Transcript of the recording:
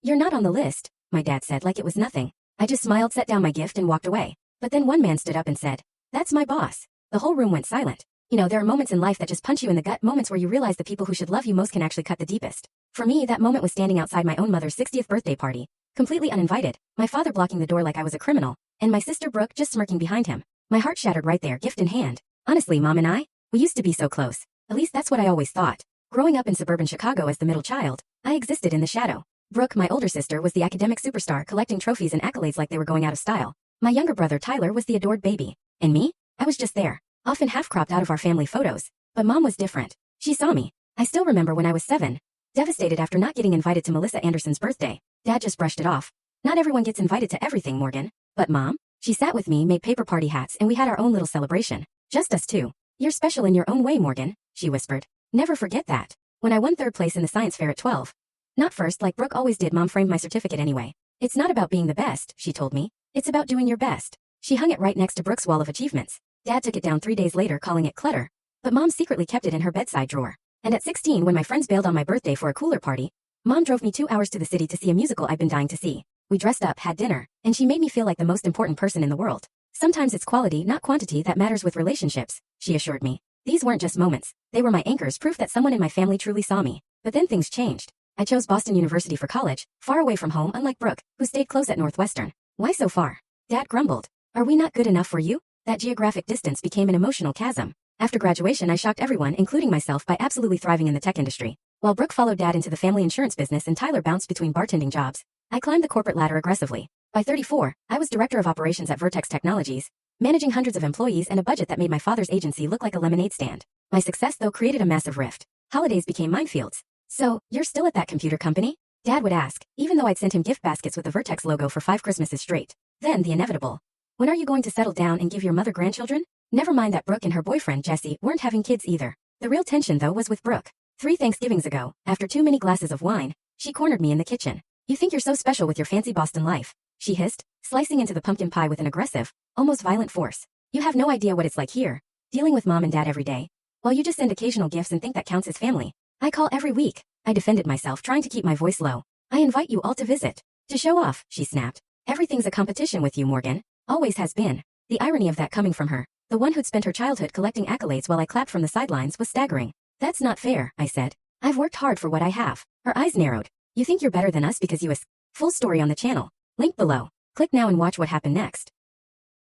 "You're not on the list," my dad said like it was nothing. I just smiled, set down my gift, and walked away. But then one man stood up and said, "That's my boss." The whole room went silent. You know, there are moments in life that just punch you in the gut, moments where you realize the people who should love you most can actually cut the deepest. For me, that moment was standing outside my own mother's 60th birthday party, completely uninvited, my father blocking the door like I was a criminal, and my sister Brooke just smirking behind him. My heart shattered right there, gift in hand. Honestly, Mom and I, we used to be so close. At least that's what I always thought. Growing up in suburban Chicago as the middle child, I existed in the shadow. Brooke, my older sister, was the academic superstar collecting trophies and accolades like they were going out of style. My younger brother Tyler was the adored baby. And me? I was just there, often half-cropped out of our family photos. But Mom was different. She saw me. I still remember when I was 7. Devastated after not getting invited to Melissa Anderson's birthday. Dad just brushed it off. "Not everyone gets invited to everything, Morgan." "But Mom?" She sat with me, made paper party hats, and we had our own little celebration. "Just us two. You're special in your own way, Morgan," she whispered. "Never forget that." When I won 3rd place in the science fair at 12. Not first like Brooke always did, Mom framed my certificate anyway. "It's not about being the best," she told me. "It's about doing your best." She hung it right next to Brooke's wall of achievements. Dad took it down 3 days later, calling it clutter. But Mom secretly kept it in her bedside drawer. And at 16, when my friends bailed on my birthday for a cooler party, Mom drove me 2 hours to the city to see a musical I'd been dying to see. We dressed up, had dinner, and she made me feel like the most important person in the world. "Sometimes it's quality, not quantity, that matters with relationships," she assured me. These weren't just moments. They were my anchors, proof that someone in my family truly saw me. But then things changed. I chose Boston University for college, far away from home, unlike Brooke, who stayed close at Northwestern. "Why so far?" Dad grumbled. "Are we not good enough for you?" That geographic distance became an emotional chasm. After graduation, I shocked everyone, including myself, by absolutely thriving in the tech industry. While Brooke followed Dad into the family insurance business and Tyler bounced between bartending jobs, I climbed the corporate ladder aggressively. By 34, I was director of operations at Vertex Technologies, managing hundreds of employees and a budget that made my father's agency look like a lemonade stand. My success, though, created a massive rift. Holidays became minefields. "So, you're still at that computer company?" Dad would ask, even though I'd sent him gift baskets with the Vertex logo for 5 Christmases straight. Then the inevitable. "When are you going to settle down and give your mother grandchildren?" Never mind that Brooke and her boyfriend, Jesse, weren't having kids either. The real tension, though, was with Brooke. 3 Thanksgivings ago, after too many glasses of wine, she cornered me in the kitchen. "You think you're so special with your fancy Boston life," she hissed, slicing into the pumpkin pie with an aggressive, almost violent force. "You have no idea what it's like here, dealing with Mom and Dad every day. While you just send occasional gifts and think that counts as family. I call every week." I defended myself, trying to keep my voice low. "I invite you all to visit. To show off," she snapped. "Everything's a competition with you, Morgan. Always has been." The irony of that coming from her, the one who'd spent her childhood collecting accolades while I clapped from the sidelines, was staggering. "That's not fair," I said. "I've worked hard for what I have." Her eyes narrowed. "You think you're better than us because you Full story on the channel. Link below. Click now and watch what happened next.